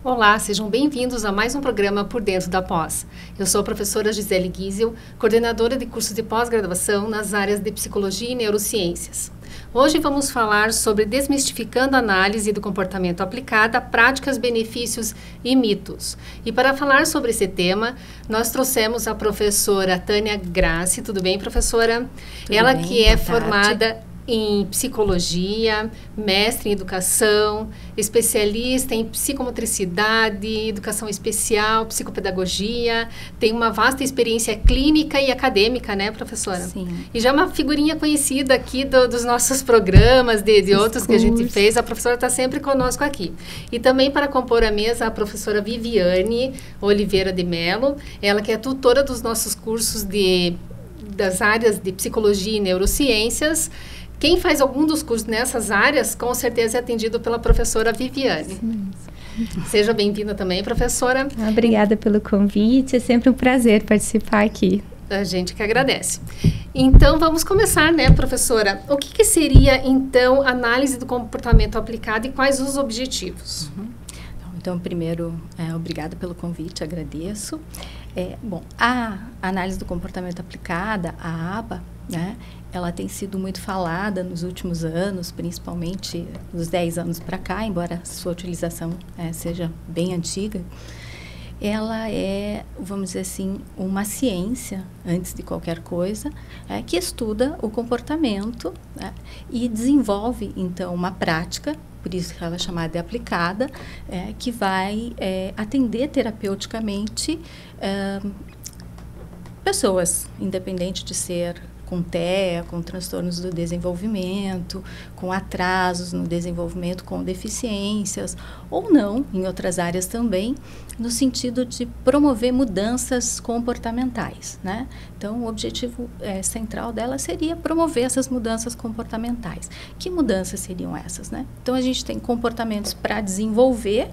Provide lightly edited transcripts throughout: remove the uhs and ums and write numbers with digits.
Olá, sejam bem-vindos a mais um programa Por Dentro da Pós. Eu sou a professora Gisele Giesel, coordenadora de cursos de pós-graduação nas áreas de Psicologia e Neurociências. Hoje vamos falar sobre desmistificando a análise do comportamento aplicada, práticas, benefícios e mitos. E para falar sobre esse tema, nós trouxemos a professora Tânia Grassi. Tudo bem, professora? Ela que é formada em psicologia, mestre em educação, especialista em psicomotricidade, educação especial, psicopedagogia, tem uma vasta experiência clínica e acadêmica, né, professora? Sim. E já é uma figurinha conhecida aqui dos nossos programas, de outros que a gente fez, a professora está sempre conosco aqui. E também para compor a mesa, a professora Viviane Oliveira de Mello, ela que é tutora dos nossos cursos das áreas de psicologia e neurociências. Quem faz algum dos cursos nessas áreas, com certeza é atendido pela professora Viviane. Sim. Seja bem-vinda também, professora. Obrigada pelo convite, é sempre um prazer participar aqui. A gente que agradece. Então, vamos começar, né, professora? O que seria, então, análise do comportamento aplicado e quais os objetivos? Então, primeiro, obrigada pelo convite, agradeço. Bom, a análise do comportamento aplicada, a ABA, né, ela tem sido muito falada nos últimos anos, principalmente dos 10 anos para cá, embora sua utilização seja bem antiga. Ela é, vamos dizer assim, uma ciência, antes de qualquer coisa, que estuda o comportamento, né, e desenvolve, então, uma prática, por isso que ela é chamada de aplicada, que vai atender terapeuticamente pessoas, independente de ser com TEA, com transtornos do desenvolvimento, com atrasos no desenvolvimento, com deficiências, ou não, em outras áreas também, no sentido de promover mudanças comportamentais, né? Então, o objetivo central dela seria promover essas mudanças comportamentais. Que mudanças seriam essas, né? Então, a gente tem comportamentos para desenvolver,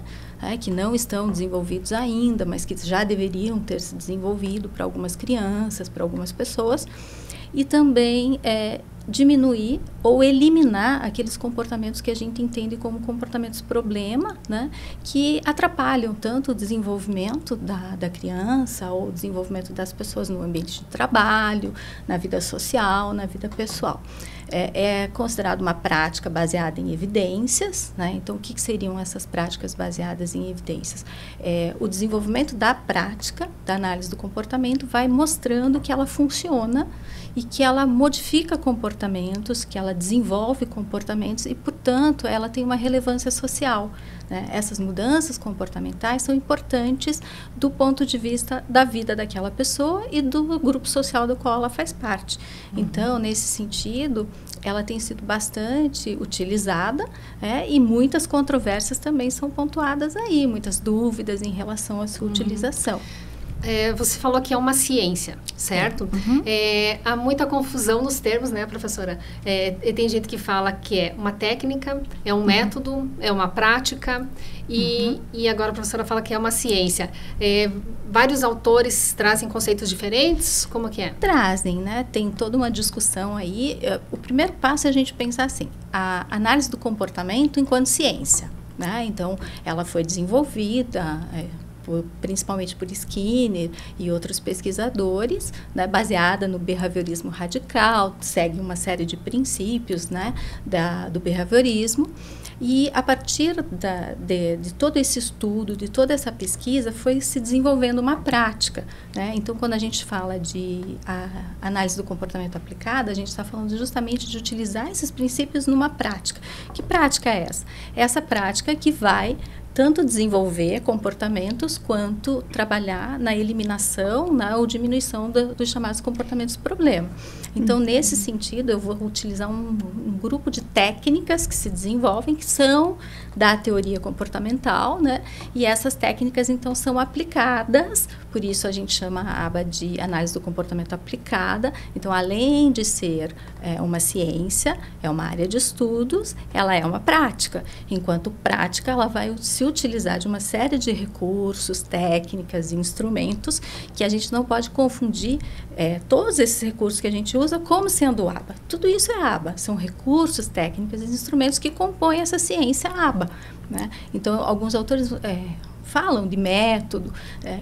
que não estão desenvolvidos ainda, mas que já deveriam ter se desenvolvido para algumas crianças, para algumas pessoas, e também diminuir ou eliminar aqueles comportamentos que a gente entende como comportamentos problema, né, que atrapalham tanto o desenvolvimento da criança ou o desenvolvimento das pessoas no ambiente de trabalho, na vida social, na vida pessoal. É considerado uma prática baseada em evidências, né? Então, o que seriam essas práticas baseadas em evidências? O desenvolvimento da prática, da análise do comportamento, vai mostrando que ela funciona e que ela modifica comportamentos, que ela desenvolve comportamentos e, portanto, ela tem uma relevância social, né? Essas mudanças comportamentais são importantes do ponto de vista da vida daquela pessoa e do grupo social do qual ela faz parte. Então, nesse sentido, ela tem sido bastante utilizada, e muitas controvérsias também são pontuadas aí, muitas dúvidas em relação à sua utilização. Você falou que é uma ciência, certo? Há muita confusão nos termos, né, professora? Tem gente que fala que é uma técnica, é um método, é uma prática, e agora a professora fala que é uma ciência. Vários autores trazem conceitos diferentes? Como que é? Trazem, né? Tem toda uma discussão aí. O primeiro passo é a gente pensar assim, a análise do comportamento enquanto ciência, né? Então, ela foi desenvolvida principalmente por Skinner e outros pesquisadores, né, baseada no behaviorismo radical, segue uma série de princípios, né, do behaviorismo, e a partir de todo esse estudo, de toda essa pesquisa, foi se desenvolvendo uma prática, né? Então, quando a gente fala de análise do comportamento aplicada, a gente está falando justamente de utilizar esses princípios numa prática. Que prática é essa? Essa prática que vai tanto desenvolver comportamentos quanto trabalhar na eliminação, ou diminuição dos chamados comportamentos problema. Então, nesse sentido, eu vou utilizar um grupo de técnicas que se desenvolvem, que são da teoria comportamental, né? E essas técnicas, então, são aplicadas, por isso a gente chama a aba de análise do comportamento aplicada. Então, além de ser uma ciência, é uma área de estudos, ela é uma prática. Enquanto prática, ela vai se utilizar de uma série de recursos, técnicas e instrumentos que a gente não pode confundir todos esses recursos que a gente usa como sendo ABA. Tudo isso é ABA, são recursos, técnicas e instrumentos que compõem essa ciência ABA, né? Então, alguns autores falam de método.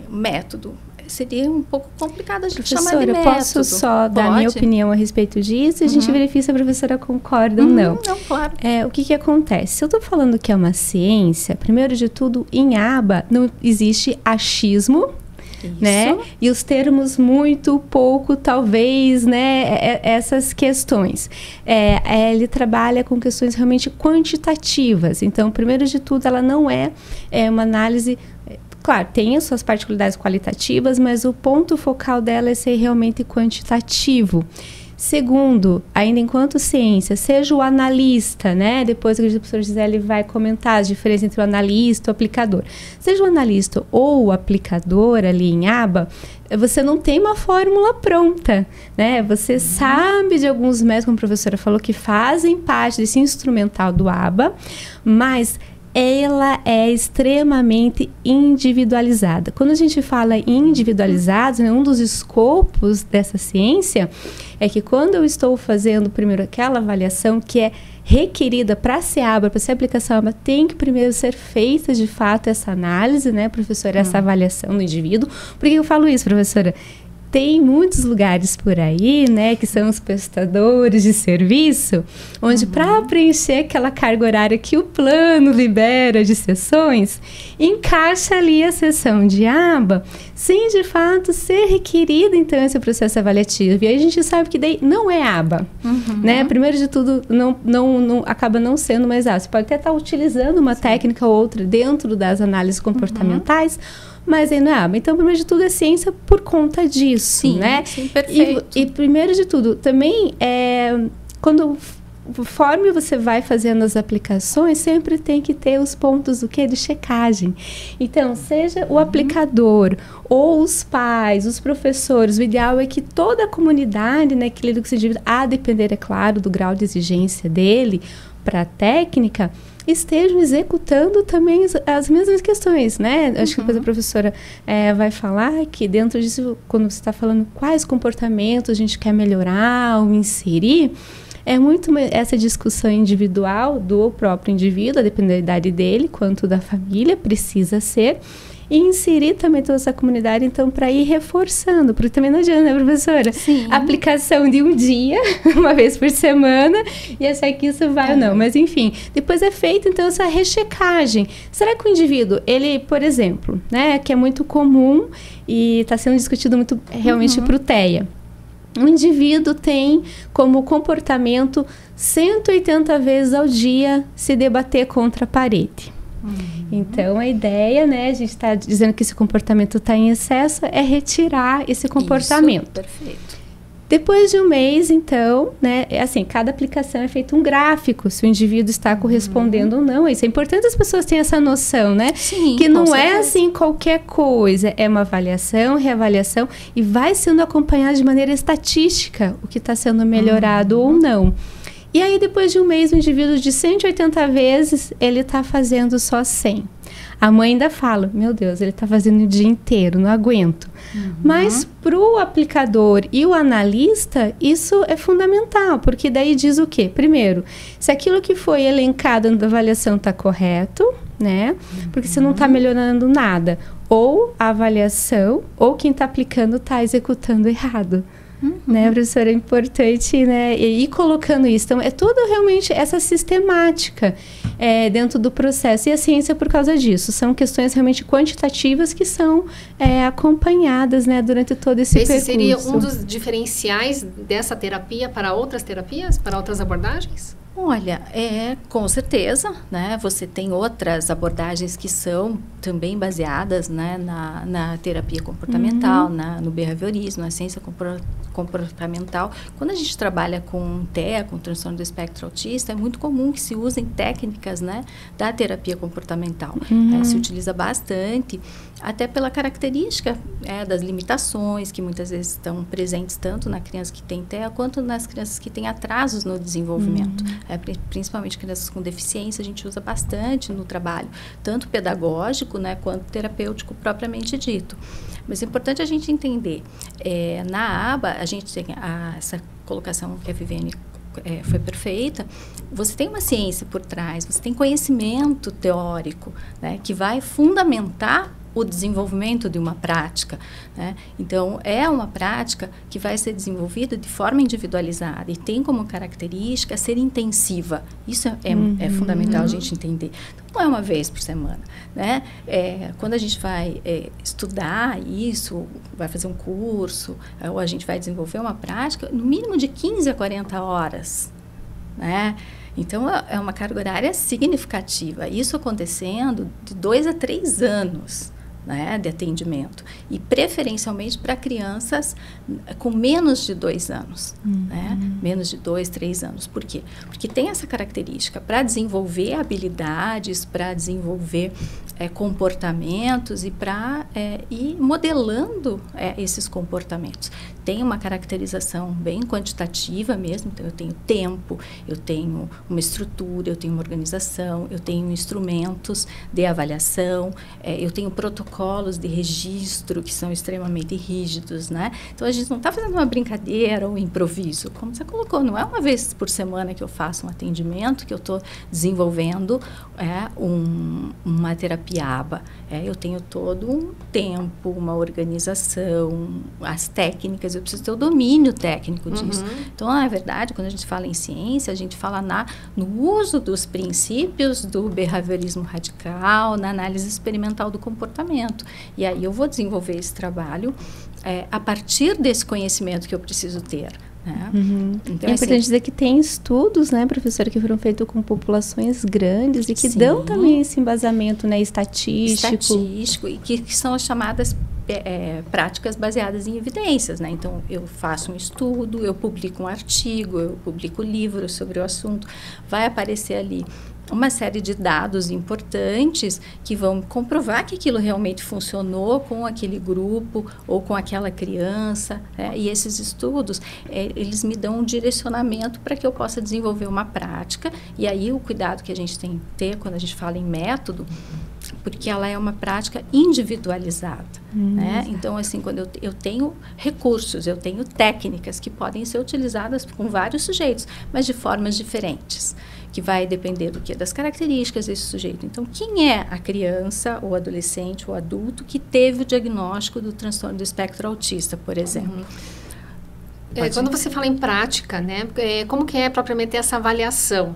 Método seria um pouco complicado a gente chamar de Professora, método. posso só dar minha opinião a respeito disso e a gente verifica se a professora concorda ou não. Não, claro. O que acontece? Se eu estou falando que é uma ciência, primeiro de tudo, em aba não existe achismo, né? E os termos muito pouco, talvez, né? Essas questões. Ele trabalha com questões realmente quantitativas. Então, primeiro de tudo, ela não é uma análise... Claro, tem as suas particularidades qualitativas, mas o ponto focal dela é ser realmente quantitativo. Segundo, ainda enquanto ciência, seja o analista, né? Depois o professor Gisele vai comentar as diferenças entre o analista e o aplicador. Seja o analista ou o aplicador ali em aba, você não tem uma fórmula pronta, né? Você sabe de alguns métodos, como a professora falou, que fazem parte desse instrumental do aba, mas ela é extremamente individualizada. Quando a gente fala individualizado, né, um dos escopos dessa ciência é que quando eu estou fazendo primeiro aquela avaliação que é requerida para ser aba, para ser aplicação aba, tem que primeiro ser feita de fato essa análise, né, professora, essa avaliação do indivíduo. Por que eu falo isso, professora? Tem muitos lugares por aí, né, que são os prestadores de serviço, onde para preencher aquela carga horária que o plano libera de sessões, encaixa ali a sessão de aba, sem de fato ser requerido, então, esse processo avaliativo. E aí a gente sabe que daí não é aba, né? Primeiro de tudo, não acaba não sendo mais aba. Você pode até estar utilizando uma técnica ou outra dentro das análises comportamentais, mas aí não é aba. Então, primeiro de tudo, é ciência por conta disso, né? Sim, perfeito. E primeiro de tudo, também, conforme você vai fazendo as aplicações, sempre tem que ter os pontos de checagem. Então, seja o aplicador ou os pais, os professores, o ideal é que toda a comunidade, né, que lida com esse indivíduo, a depender, é claro, do grau de exigência dele para a técnica, estejam executando também as mesmas questões, né? Acho que depois a professora vai falar que dentro disso, quando você está falando quais comportamentos a gente quer melhorar ou inserir, é muito essa discussão individual do próprio indivíduo, a depender da idade dele, quanto da família, precisa ser, e inserir também toda essa comunidade, então, para ir reforçando, porque também não adianta, né, professora? Sim. Aplicação de um dia, uma vez por semana, e achar que isso vai ou não. Mas, enfim, depois é feita, então, essa rechecagem. Será que o indivíduo, ele, por exemplo, né, que é muito comum e está sendo discutido muito realmente para o TEA, o indivíduo tem como comportamento 180 vezes ao dia se debater contra a parede. Então, a ideia, né, a gente está dizendo que esse comportamento está em excesso, é retirar esse comportamento. Isso, perfeito. Depois de um mês, então, né, assim, cada aplicação é feito um gráfico, se o indivíduo está correspondendo ou não. Isso é importante as pessoas tenham essa noção, né? Sim, que não certeza. É assim qualquer coisa, é uma avaliação, reavaliação, e vai sendo acompanhado de maneira estatística o que está sendo melhorado ou não. E aí, depois de um mês, o indivíduo de 180 vezes, ele está fazendo só 100. A mãe ainda fala, meu Deus, ele está fazendo o dia inteiro, não aguento. Mas para o aplicador e o analista, isso é fundamental, porque daí diz o quê? Primeiro, se aquilo que foi elencado na avaliação está correto, né? Porque você não está melhorando nada. Ou a avaliação, ou quem está aplicando está executando errado. Né, professora, é importante, né, ir colocando isso. Então, é toda realmente essa sistemática dentro do processo. E a ciência, por causa disso, são questões realmente quantitativas que são acompanhadas, né, durante todo esse percurso. Esse seria um dos diferenciais dessa terapia para outras terapias, para outras abordagens? Olha, com certeza, né? Você tem outras abordagens que são também baseadas, né, na terapia comportamental, no behaviorismo, na ciência comportamental. Quando a gente trabalha com TEA, com transtorno do espectro autista, é muito comum que se usem técnicas, né, da terapia comportamental. Se utiliza bastante, até pela característica das limitações que muitas vezes estão presentes tanto na criança que tem TEA quanto nas crianças que têm atrasos no desenvolvimento. Principalmente crianças com deficiência, a gente usa bastante no trabalho, tanto pedagógico, né, quanto terapêutico propriamente dito. Mas é importante a gente entender, na aba, a gente tem essa colocação que a Viviane foi perfeita, você tem uma ciência por trás, você tem conhecimento teórico, né, que vai fundamentar o desenvolvimento de uma prática, né? Então, é uma prática que vai ser desenvolvida de forma individualizada e tem como característica ser intensiva. Isso é fundamental a gente entender. Não é uma vez por semana, né? Quando a gente vai estudar isso, vai fazer um curso, ou a gente vai desenvolver uma prática, no mínimo de 15 a 40 horas, né? Então, é uma carga horária significativa. Isso acontecendo de 2 a 3 anos, né, de atendimento. E preferencialmente para crianças com menos de 2 anos. Né? Menos de 2, 3 anos. Por quê? Porque tem essa característica para desenvolver habilidades, para desenvolver comportamentos e para ir modelando esses comportamentos. Tem uma caracterização bem quantitativa mesmo, então eu tenho tempo, eu tenho uma estrutura, eu tenho uma organização, eu tenho instrumentos de avaliação, eu tenho protocolos de registro que são extremamente rígidos, né? Então a gente não está fazendo uma brincadeira ou improviso, como você colocou, não é uma vez por semana que eu faço um atendimento, que eu estou desenvolvendo uma terapia ABA. Eu tenho todo um tempo, uma organização, as técnicas, eu preciso ter o domínio técnico disso. Então, na verdade, quando a gente fala em ciência, a gente fala no uso dos princípios do behaviorismo radical, na análise experimental do comportamento. E aí eu vou desenvolver esse trabalho a partir desse conhecimento que eu preciso ter. Né? Então, é importante dizer que tem estudos, né, professora, que foram feitos com populações grandes e que dão também esse embasamento, né, estatístico e que são as chamadas práticas baseadas em evidências, né? Então, eu faço um estudo, eu publico um artigo, eu publico livros sobre o assunto, vai aparecer ali uma série de dados importantes que vão comprovar que aquilo realmente funcionou com aquele grupo ou com aquela criança, né? E esses estudos, eles me dão um direcionamento para que eu possa desenvolver uma prática. E aí o cuidado que a gente tem que ter quando a gente fala em método, porque ela é uma prática individualizada, né? Então, assim, quando eu tenho recursos, eu tenho técnicas que podem ser utilizadas com vários sujeitos, mas de formas diferentes, que vai depender do quê? Das características desse sujeito. Então, quem é a criança, ou adolescente, ou adulto que teve o diagnóstico do transtorno do espectro autista, por exemplo? Quando você fala em prática, né? Como que é propriamente essa avaliação?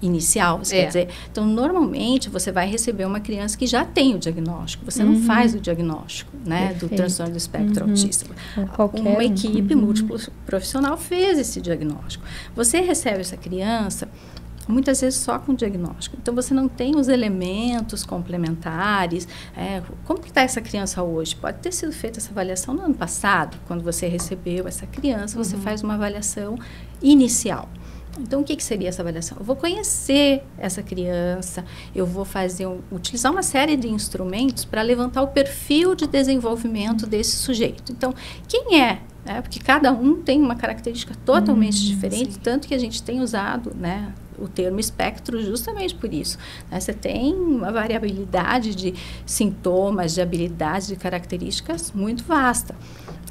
Inicial, você quer dizer. Então, normalmente, você vai receber uma criança que já tem o diagnóstico. Você não faz o diagnóstico, né, do transtorno do espectro autista. Uma equipe múltiplo profissional fez esse diagnóstico. Você recebe essa criança, muitas vezes só com diagnóstico. Então, você não tem os elementos complementares. Como que está essa criança hoje? Pode ter sido feita essa avaliação no ano passado. Quando você recebeu essa criança, você faz uma avaliação inicial. Então, o que seria essa avaliação? Eu vou conhecer essa criança, eu vou utilizar uma série de instrumentos para levantar o perfil de desenvolvimento desse sujeito. Então, quem é? Porque cada um tem uma característica totalmente diferente, tanto que a gente tem usado, né, o termo espectro justamente por isso. Né? Você tem uma variabilidade de sintomas, de habilidades, de características muito vasta.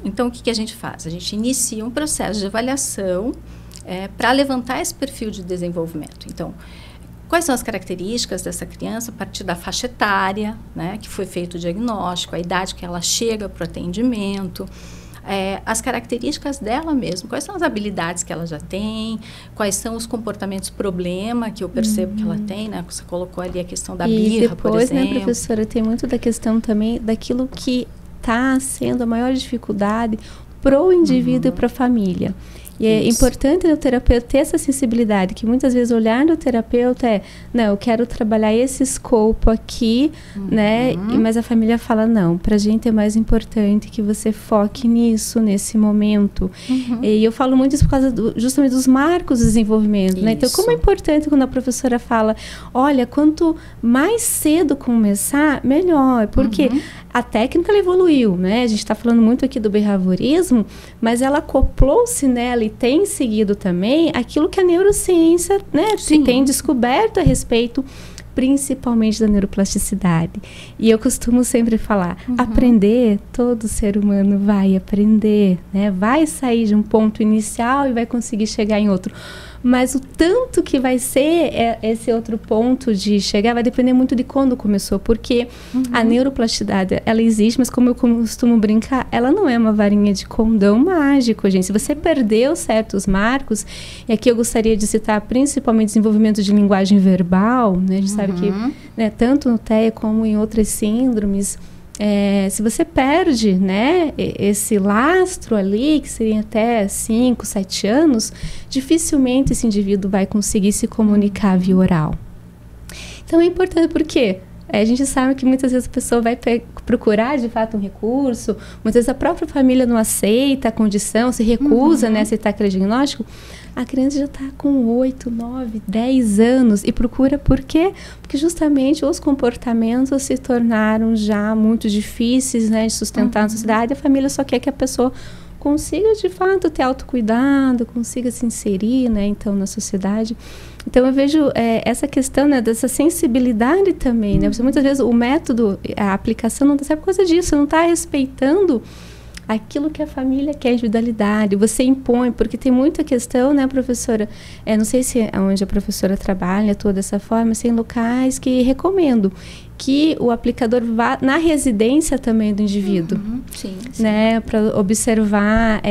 Então, o que a gente faz? A gente inicia um processo de avaliação para levantar esse perfil de desenvolvimento. Então, quais são as características dessa criança a partir da faixa etária, né, que foi feito o diagnóstico, a idade que ela chega para o atendimento, as características dela mesma, quais são as habilidades que ela já tem, quais são os comportamentos problema que eu percebo que ela tem, né? Você colocou ali a questão da birra, por exemplo. E depois, né, professora, tem muito da questão também daquilo que está sendo a maior dificuldade para o indivíduo e para a família. E é importante no terapeuta ter essa sensibilidade, que muitas vezes olhar no terapeuta não, eu quero trabalhar esse escopo aqui, né? Mas a família fala, não, pra gente é mais importante que você foque nisso, nesse momento. E eu falo muito isso por causa justamente dos marcos de desenvolvimento, né? Então, como é importante quando a professora fala, olha, quanto mais cedo começar, melhor, porque a técnica ela evoluiu, né? A gente está falando muito aqui do behaviorismo, mas ela acoplou-se nela e tem seguido também aquilo que a neurociência, né, tem descoberto a respeito, principalmente da neuroplasticidade. E eu costumo sempre falar, aprender, todo ser humano vai aprender, né? Vai sair de um ponto inicial e vai conseguir chegar em outro. Mas o tanto que vai ser esse outro ponto de chegar vai depender muito de quando começou, porque a neuroplasticidade, ela existe, mas como eu costumo brincar, ela não é uma varinha de condão mágico, gente. Se você perdeu certos marcos, e aqui eu gostaria de citar principalmente desenvolvimento de linguagem verbal, né? A gente sabe que, né, tanto no TEA como em outras síndromes, se você perde, né, esse lastro ali, que seria até 5, 7 anos, dificilmente esse indivíduo vai conseguir se comunicar via oral. Então é importante porque a gente sabe que muitas vezes a pessoa vai procurar de fato um recurso, muitas vezes a própria família não aceita a condição, se recusa, né, a aceitar aquele diagnóstico. A criança já está com 8, 9, 10 anos e procura por quê? Porque justamente os comportamentos se tornaram já muito difíceis, né, de sustentar na sociedade. A família só quer que a pessoa consiga de fato ter autocuidado, consiga se inserir, né, então, na sociedade. Então eu vejo essa questão, né, dessa sensibilidade também, né? Porque muitas vezes o método, a aplicação não está por causa disso, não está respeitando aquilo que a família quer, individualidade, você impõe, porque tem muita questão, né, professora? Não sei se é onde a professora trabalha toda dessa forma, mas tem locais que recomendo que o aplicador vá na residência também do indivíduo, sim. Né, para observar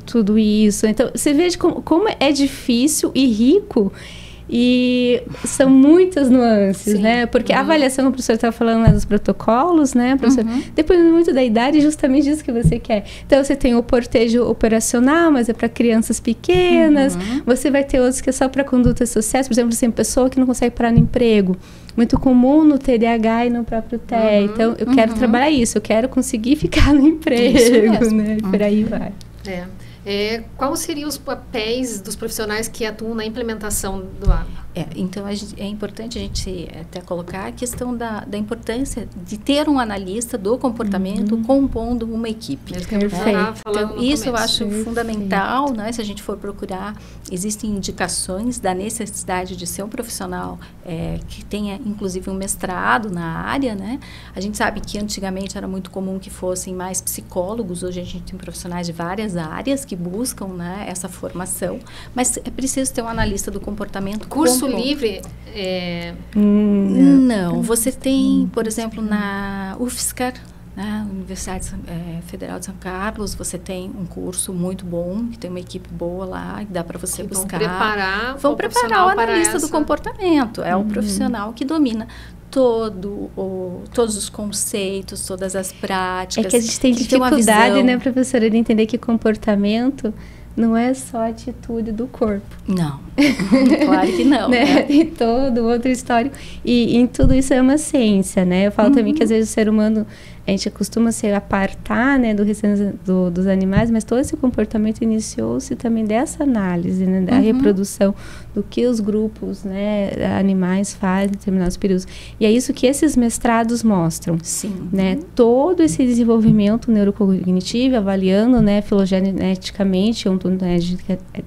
tudo isso. Então, você veja como é difícil e rico. E são muitas nuances, né? Porque a avaliação, o professor estava falando lá dos protocolos, né, professor? Depende muito da idade, justamente disso que você quer. Então, você tem o portejo operacional, mas é para crianças pequenas. Você vai ter outros que é só para condutas sociais. Por exemplo, assim, pessoa que não consegue parar no emprego. Muito comum no TDAH e no próprio TEA. Então, eu quero trabalhar isso. Eu quero conseguir ficar no emprego, né? Por aí vai. Quais seriam os papéis dos profissionais que atuam na implementação do ABA? Então, é importante a gente até colocar a questão da importância de ter um analista do comportamento compondo uma equipe. Então, isso eu acho fundamental, né? Se a gente for procurar, existem indicações da necessidade de ser um profissional que tenha, inclusive, um mestrado na área, né? A gente sabe que antigamente era muito comum que fossem mais psicólogos, hoje a gente tem profissionais de várias áreas que buscam, né, essa formação, mas é preciso ter um analista do comportamento. Curso livre? Não, você tem, por exemplo, na UFSCar, na Universidade Federal de São Carlos, você tem um curso muito bom, que tem uma equipe boa lá, que dá para você buscar. Vão preparar o analista do comportamento, é o profissional que domina todos os conceitos, todas as práticas. É que a gente tem dificuldade, né, professora, de entender que comportamento não é só a atitude do corpo. Não, claro que não. Né? E todo outro histórico. E em tudo isso é uma ciência, né? Eu falo também que às vezes o ser humano, a gente costuma se apartar, né, dos animais, mas todo esse comportamento iniciou-se também dessa análise, né, da reprodução do que os grupos, né, animais fazem em determinados períodos. E é isso que esses mestrados mostram. Sim. Né? Todo esse desenvolvimento neurocognitivo, avaliando, né, filogeneticamente,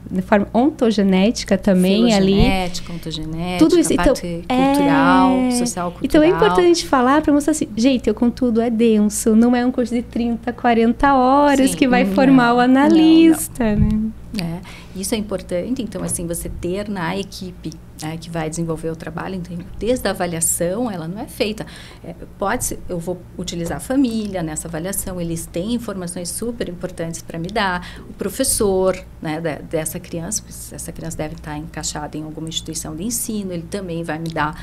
de forma ontogenética também ali. Filogenética, ontogenética, tudo isso, então, cultural, social-cultural. Então é importante falar para mostrar assim, gente, eu contudo é denso, não é um curso de 30, 40 horas que vai formar o analista, né? Isso é importante, então, assim, você ter na equipe que vai desenvolver o trabalho, então, desde a avaliação, ela não é feita. Eu vou utilizar a família nessa avaliação, eles têm informações super importantes para me dar, o professor, né, dessa criança, essa criança deve estar encaixada em alguma instituição de ensino, ele também vai me dar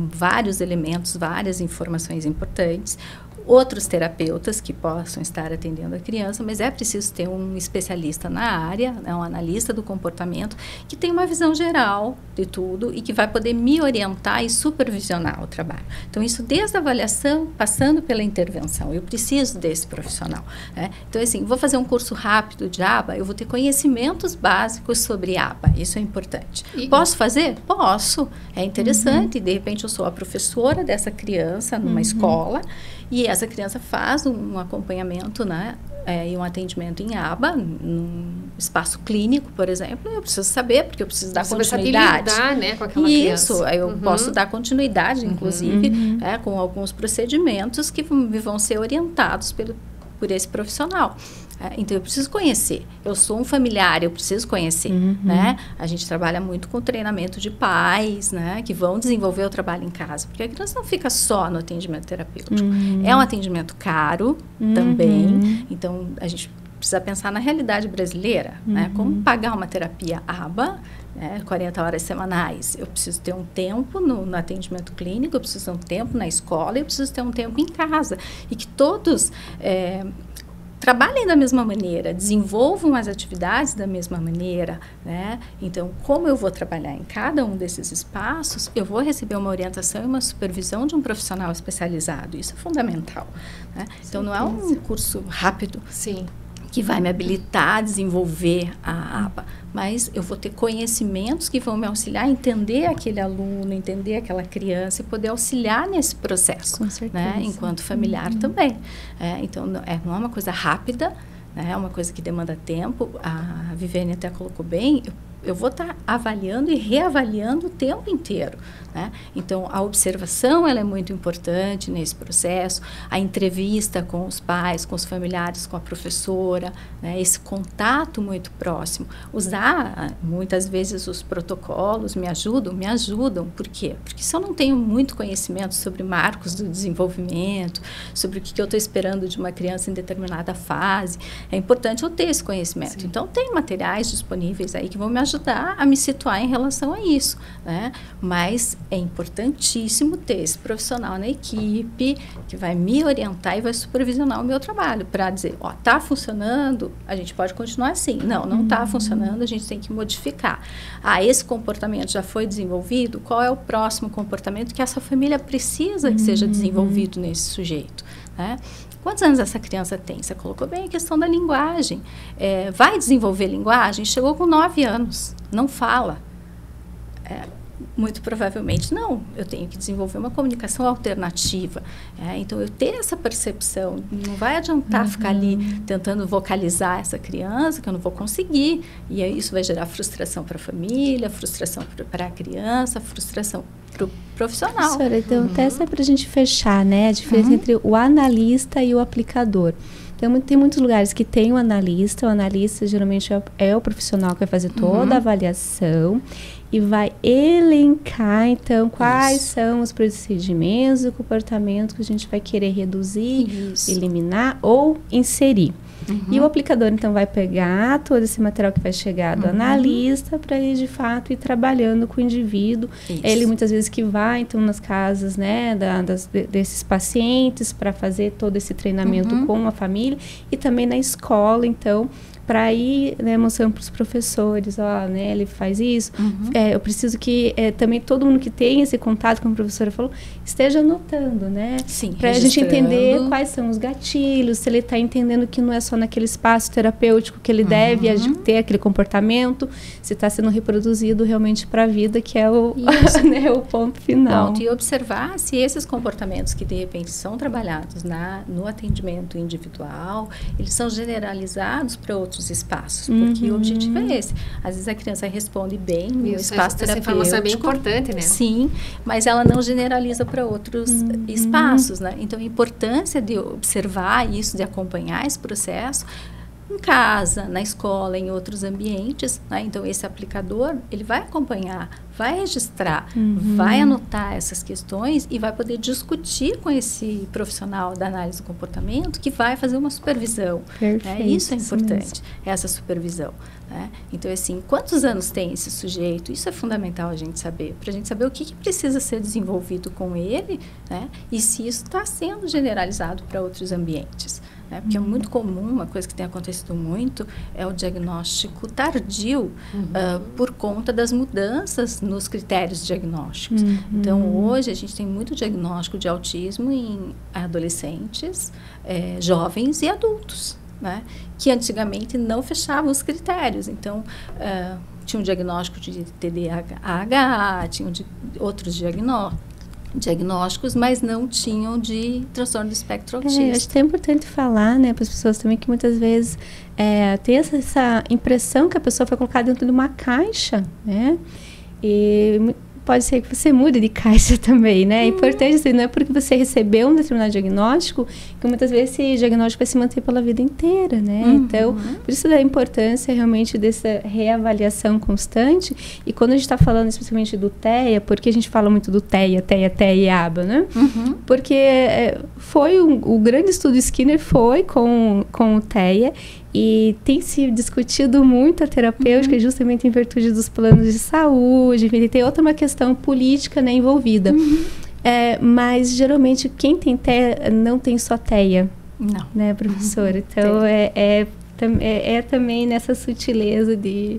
vários elementos, várias informações importantes. Outros terapeutas que possam estar atendendo a criança, mas é preciso ter um especialista na área, né, um analista do comportamento, que tem uma visão geral de tudo e que vai poder me orientar e supervisionar o trabalho. Então, isso desde a avaliação, passando pela intervenção. Eu preciso desse profissional. Né? Então, assim, vou fazer um curso rápido de ABA, eu vou ter conhecimentos básicos sobre ABA. Isso é importante. Posso fazer? Posso. É interessante. De repente, eu sou a professora dessa criança numa escola, e essa criança faz um acompanhamento, né, e um atendimento em ABA, num espaço clínico, por exemplo, eu preciso saber, porque eu preciso dar continuidade. continuidade. Você vai saber lidar, né, com aquela criança. Isso, eu posso dar continuidade, inclusive, com alguns procedimentos que vão ser orientados por esse profissional. Então, eu preciso conhecer. Eu sou um familiar, eu preciso conhecer, né? A gente trabalha muito com treinamento de pais, né? Que vão desenvolver o trabalho em casa. Porque a criança não fica só no atendimento terapêutico. É um atendimento caro também. Então, a gente precisa pensar na realidade brasileira, né? Como pagar uma terapia ABA, 40 horas semanais. Eu preciso ter um tempo no atendimento clínico, eu preciso ter um tempo na escola, eu preciso ter um tempo em casa. E que todos trabalhem da mesma maneira, desenvolvam as atividades da mesma maneira, né? Então, como eu vou trabalhar em cada um desses espaços, eu vou receber uma orientação e uma supervisão de um profissional especializado. Isso é fundamental, né? Então, não é um curso rápido. Sim. Que vai me habilitar a desenvolver a ABA, mas eu vou ter conhecimentos que vão me auxiliar a entender aquele aluno, entender aquela criança e poder auxiliar nesse processo. Com certeza. Né? Enquanto familiar também. Então, não é uma coisa rápida, né? É uma coisa que demanda tempo. A Viviane até colocou bem, eu vou estar avaliando e reavaliando o tempo inteiro, né? Então, a observação ela é muito importante nesse processo, a entrevista com os pais, com os familiares, com a professora, né? Esse contato muito próximo. Usar, muitas vezes, os protocolos me ajudam. Por quê? Porque se eu não tenho muito conhecimento sobre marcos do desenvolvimento, sobre o que eu estou esperando de uma criança em determinada fase, é importante eu ter esse conhecimento. Sim. Então, tem materiais disponíveis aí que vão me ajudar a me situar em relação a isso, né? Mas é importantíssimo ter esse profissional na equipe que vai me orientar e vai supervisionar o meu trabalho para dizer, tá funcionando, a gente pode continuar assim. Não está funcionando, a gente tem que modificar. Esse comportamento já foi desenvolvido, qual é o próximo comportamento que essa família precisa que seja desenvolvido nesse sujeito, né? Quantos anos essa criança tem? Você colocou bem a questão da linguagem. Vai desenvolver linguagem? Chegou com 9 anos, não fala. Muito provavelmente não. Eu tenho que desenvolver uma comunicação alternativa. Então, eu ter essa percepção. Não vai adiantar ficar ali tentando vocalizar essa criança, que eu não vou conseguir. E aí, isso vai gerar frustração para a família, frustração para a criança, frustração para o profissional. Professora, então, até só para a gente fechar, né? A diferença entre o analista e o aplicador. Então, tem muitos lugares que tem o analista geralmente é o profissional que vai fazer toda a avaliação e vai elencar, então, quais são os procedimentos e comportamentos que a gente vai querer reduzir, eliminar ou inserir. E o aplicador, então, vai pegar todo esse material que vai chegar do analista para ele, de fato, ir trabalhando com o indivíduo. Ele, muitas vezes, que vai, então, nas casas, né, desses pacientes para fazer todo esse treinamento com a família e também na escola, então, para ir, né, mostrando para os professores, né, ele faz isso. Eu preciso que também todo mundo que tem esse contato, como a professora falou, esteja anotando, né? Sim, para a gente entender quais são os gatilhos, se ele está entendendo que não é só naquele espaço terapêutico que ele deve ter aquele comportamento, se está sendo reproduzido realmente para a vida, que é o, né, o ponto final. E observar se esses comportamentos que, de repente, são trabalhados no atendimento individual, eles são generalizados para outros espaços, porque o objetivo é esse. Às vezes a criança responde bem no espaço terapêutico. Essa informação é bem importante, né? Sim, mas ela não generaliza para outros espaços, né? Então, a importância de observar isso, de acompanhar esse processo em casa, na escola, em outros ambientes, né? Então, esse aplicador, ele vai acompanhar, vai registrar, vai anotar essas questões e vai poder discutir com esse profissional da análise do comportamento que vai fazer uma supervisão. Perfeito, isso é importante, essa supervisão. Né? Então, assim, quantos anos tem esse sujeito? Isso é fundamental a gente saber, para a gente saber o que precisa ser desenvolvido com ele, né? E se isso está sendo generalizado para outros ambientes. Porque é muito comum, uma coisa que tem acontecido muito, é o diagnóstico tardio por conta das mudanças nos critérios diagnósticos. Então, hoje, a gente tem muito diagnóstico de autismo em adolescentes, jovens e adultos, né? Que antigamente não fechavam os critérios. Então, tinha um diagnóstico de TDAH, tinha outros diagnósticos. diagnósticos, mas não tinham de transtorno do espectro autista. Acho que é importante falar, né, para as pessoas também, que muitas vezes tem essa impressão que a pessoa foi colocada dentro de uma caixa, né? E pode ser que você mude de caixa também, né? É importante, assim, não é porque você recebeu um determinado diagnóstico que muitas vezes esse diagnóstico vai se manter pela vida inteira, né? Então, por isso da importância realmente dessa reavaliação constante. E quando a gente está falando especialmente do TEA, porque a gente fala muito do TEA e ABA, né? Porque o grande estudo Skinner foi com o TEA, e tem se discutido muito a terapêutica justamente em virtude dos planos de saúde, enfim, tem outra uma questão política, né, envolvida. Mas geralmente quem tem TEA não tem só TEA, não, né, professora? Então é também nessa sutileza de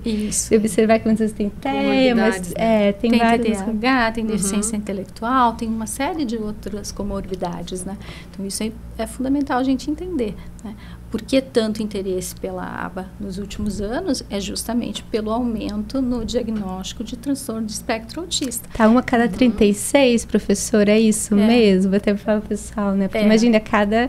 observar que muitas vezes tem TEA, mas tem vários... TDAH, tem deficiência intelectual, tem uma série de outras comorbidades, né? Então isso é fundamental a gente entender, né? Por que tanto interesse pela ABA nos últimos anos? É justamente pelo aumento no diagnóstico de transtorno de espectro autista. Tá, uma a cada 36, professora, é isso mesmo? Vou até falar pro pessoal, né? Porque imagina, a cada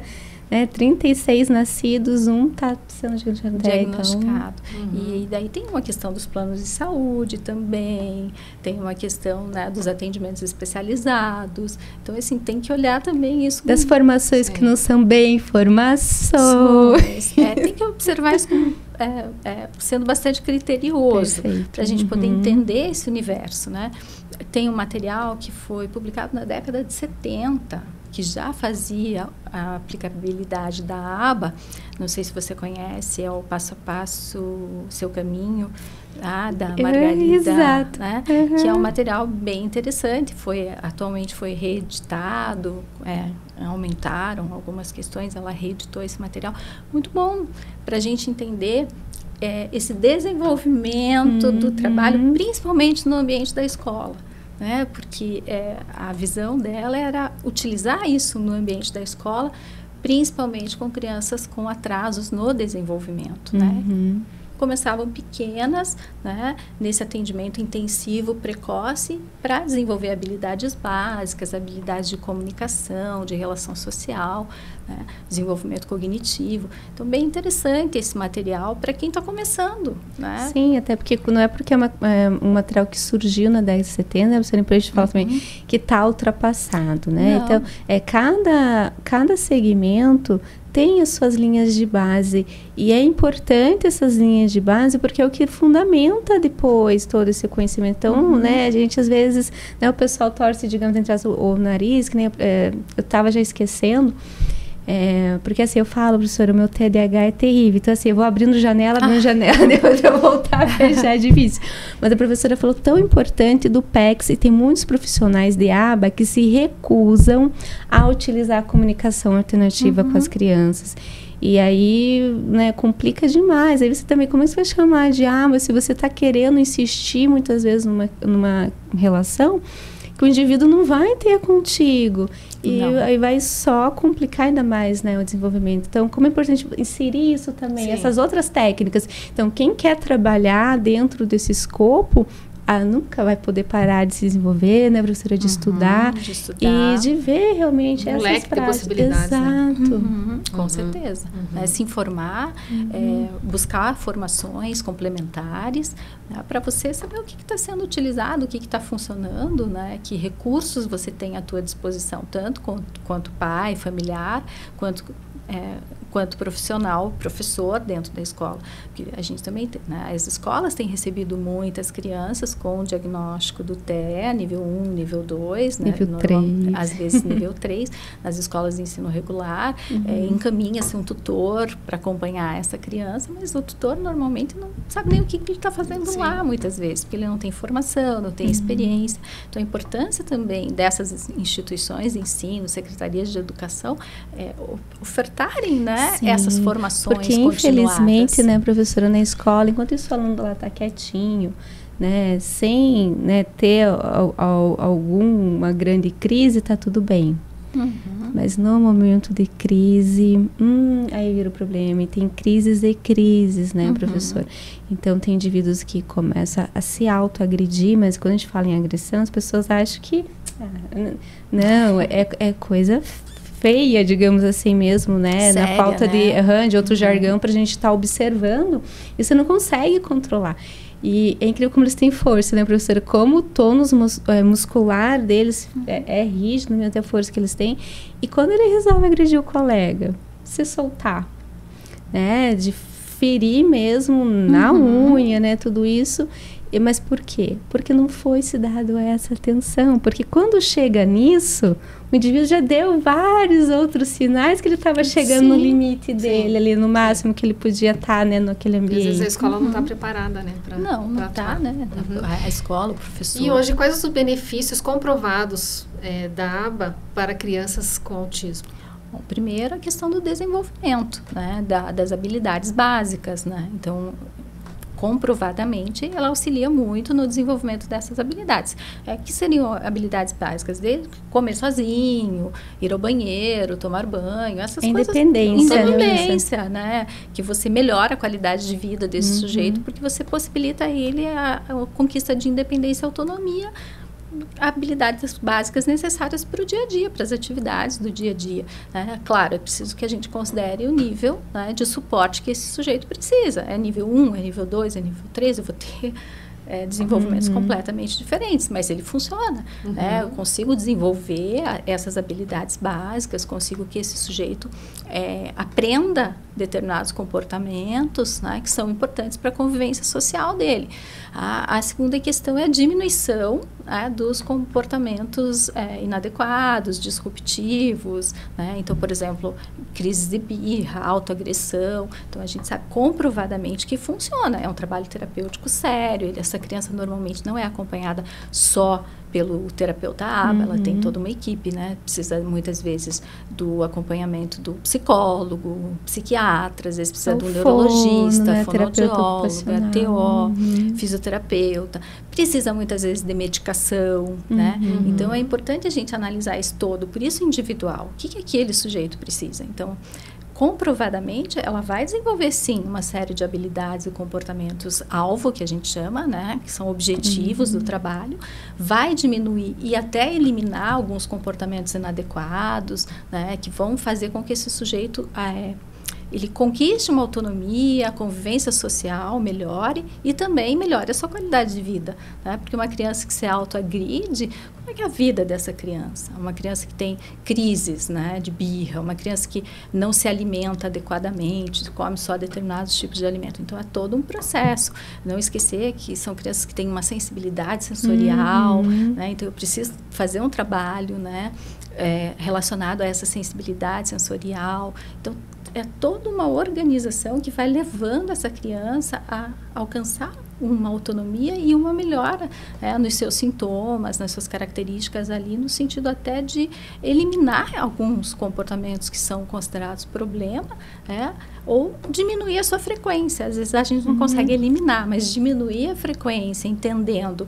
36 nascidos, um está sendo diagnosticado. E daí tem uma questão dos planos de saúde também, tem uma questão, né, dos atendimentos especializados. Então, assim, tem que olhar também isso. Das formações que não são bem formações. Tem que observar isso como, sendo bastante criterioso, para a gente poder entender esse universo, né? Tem um material que foi publicado na década de 70, que já fazia a aplicabilidade da ABA, não sei se você conhece, é o Passo a Passo, Seu Caminho, da Margarida, né? Que é um material bem interessante, atualmente foi reeditado, aumentaram algumas questões, ela reeditou esse material, muito bom para a gente entender esse desenvolvimento do trabalho, principalmente no ambiente da escola. Né? Porque a visão dela era utilizar isso no ambiente da escola, principalmente com crianças com atrasos no desenvolvimento, né? Começavam pequenas, né, nesse atendimento intensivo precoce para desenvolver habilidades básicas, habilidades de comunicação, de relação social, né, desenvolvimento cognitivo. Então, bem interessante esse material para quem está começando, né? Sim, até porque não é porque é um material que surgiu na década de 70, você depois fala também que está ultrapassado, né? Não. Então, cada segmento tem as suas linhas de base, e é importante essas linhas de base porque é o que fundamenta depois todo esse conhecimento. Então, né, a gente às vezes, né, o pessoal torce, digamos, entre o nariz, que nem eu estava já esquecendo, porque assim, eu falo, professora, o meu TDAH é terrível, então assim, eu vou abrindo janela, depois eu voltar a fechar, é difícil. Mas a professora falou tão importante do PECS, e tem muitos profissionais de ABA que se recusam a utilizar a comunicação alternativa com as crianças. E aí, né, complica demais. Aí você também, como é que você vai chamar de ABA se você está querendo insistir muitas vezes numa relação que o indivíduo não vai ter contigo. E aí vai só complicar ainda mais, né, o desenvolvimento. Então, como é importante inserir isso também, essas outras técnicas. Então, quem quer trabalhar dentro desse escopo, nunca vai poder parar de se desenvolver, né, professora, de estudar e de ver realmente essas práticas. Exato. Né? Com certeza. Se informar, buscar formações complementares, né, para você saber o que está sendo utilizado, o que está funcionando, né, que recursos você tem à tua disposição, tanto quanto pai, familiar, quanto profissional, professor dentro da escola. Porque a gente também tem, né, as escolas têm recebido muitas crianças com o diagnóstico do TEA, nível 1, nível 2, né, nível 3. Às vezes nível 3, nas escolas de ensino regular, encaminha-se um tutor para acompanhar essa criança, mas o tutor normalmente não sabe nem o que ele está fazendo lá, muitas vezes, porque ele não tem formação, não tem experiência. Então, a importância também dessas instituições de ensino, secretarias de educação, ofertarem, né, essas formações porque infelizmente, né, professora, na escola, enquanto esse aluno lá está quietinho, né, sem, né, ter alguma grande crise, está tudo bem. Mas no momento de crise, aí vira o problema. E tem crises e crises, né, professor? Então, tem indivíduos que começam a se autoagredir, mas quando a gente fala em agressão, as pessoas acham que Não, é coisa feia, digamos assim mesmo, né? Séria, na falta né? de outro jargão para a gente estar observando, e você não consegue controlar. E é incrível como eles têm força, né, professora? Como o tônus muscular deles é rígido, né, até a força que eles têm. E quando ele resolve agredir o colega, se soltar, né, de ferir mesmo na unha, né, tudo isso. Mas por quê? Porque não foi se dado essa atenção. Porque quando chega nisso, o indivíduo já deu vários outros sinais que ele estava chegando no limite dele, ali no máximo que ele podia estar, né, naquele ambiente. Às vezes a escola não está preparada, né? Não está, né? A escola, o professor. E hoje, quais os benefícios comprovados da aba para crianças com autismo? Bom, primeiro, a questão do desenvolvimento, né, das habilidades básicas, né? Então, comprovadamente, ela auxilia muito no desenvolvimento dessas habilidades. Que seriam habilidades básicas, desde comer sozinho, ir ao banheiro, tomar banho, essas independência, coisas. Independência, né? Que você melhora a qualidade de vida desse sujeito, porque você possibilita a ele a conquista de independência e autonomia, habilidades básicas necessárias para o dia a dia, para as atividades do dia a dia, né? Claro, é preciso que a gente considere o nível, né, de suporte que esse sujeito precisa. É nível 1, é nível 2, é nível 3, eu vou ter desenvolvimentos completamente diferentes, mas ele funciona, né? Eu consigo desenvolver essas habilidades básicas, consigo que esse sujeito aprenda determinados comportamentos, né, que são importantes para a convivência social dele. A segunda questão é a diminuição, né, dos comportamentos inadequados, disruptivos, né? Então, por exemplo, crises de birra, autoagressão. Então, a gente sabe comprovadamente que funciona. É um trabalho terapêutico sério. Essa criança normalmente não é acompanhada só pelo terapeuta aba, ela tem toda uma equipe, né? Precisa muitas vezes do acompanhamento do psicólogo, psiquiatra, às vezes precisa de um neurologista, né? fonoaudióloga, TO, fisioterapeuta, precisa muitas vezes de medicação, né? Então é importante a gente analisar isso todo, por isso individual. O que aquele sujeito precisa? Então, comprovadamente, ela vai desenvolver, sim, uma série de habilidades e comportamentos alvo, que a gente chama, né, que são objetivos do trabalho, vai diminuir e até eliminar alguns comportamentos inadequados, né, que vão fazer com que esse sujeito ele conquiste uma autonomia, a convivência social melhore e também melhore a sua qualidade de vida, né? Porque uma criança que se autoagride, como é que é a vida dessa criança? Uma criança que tem crises, né, de birra, uma criança que não se alimenta adequadamente, come só determinados tipos de alimento. Então, é todo um processo. Não esquecer que são crianças que têm uma sensibilidade sensorial, né? Então, eu preciso fazer um trabalho, né, relacionado a essa sensibilidade sensorial. Então, é toda uma organização que vai levando essa criança a alcançar uma autonomia e uma melhora nos seus sintomas, nas suas características ali, no sentido até de eliminar alguns comportamentos que são considerados problema, ou diminuir a sua frequência. Às vezes a gente não consegue eliminar, mas diminuir a frequência, entendendo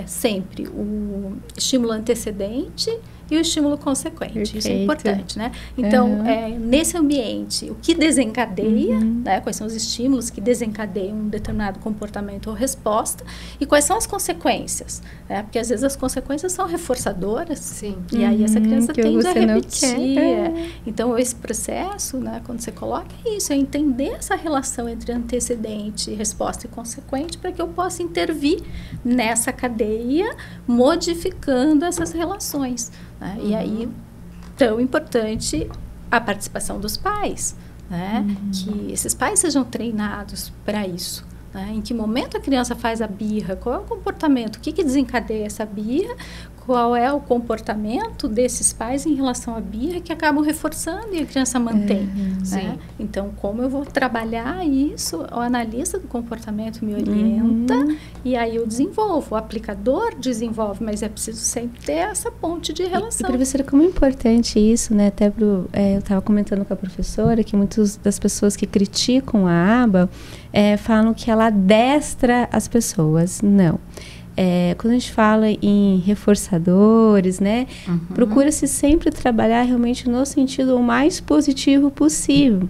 sempre o estímulo antecedente e o estímulo consequente. Perfeito. Isso é importante, né? Então, nesse ambiente, o que desencadeia, né? Quais são os estímulos que desencadeiam um determinado comportamento ou resposta e quais são as consequências, né? Porque às vezes as consequências são reforçadoras. Sim. E aí essa criança tende a repetir. Então, esse processo, né, quando você coloca, é isso, é entender essa relação entre antecedente, resposta e consequente para que eu possa intervir nessa cadeia, modificando essas relações. Né? E aí, tão importante a participação dos pais, né? Que esses pais sejam treinados para isso. Né? Em que momento a criança faz a birra? Qual é o comportamento? O que desencadeia essa birra? Qual é o comportamento desses pais em relação à birra que acabam reforçando e a criança mantém? Né? Então, como eu vou trabalhar isso? O analista do comportamento me orienta e aí eu desenvolvo. O aplicador desenvolve, mas é preciso sempre ter essa ponte de relação. E professora, como é importante isso, né? Até eu estava comentando com a professora que muitas das pessoas que criticam a aba falam que ela adestra as pessoas. Não. Quando a gente fala em reforçadores, né, procura-se sempre trabalhar realmente no sentido o mais positivo possível.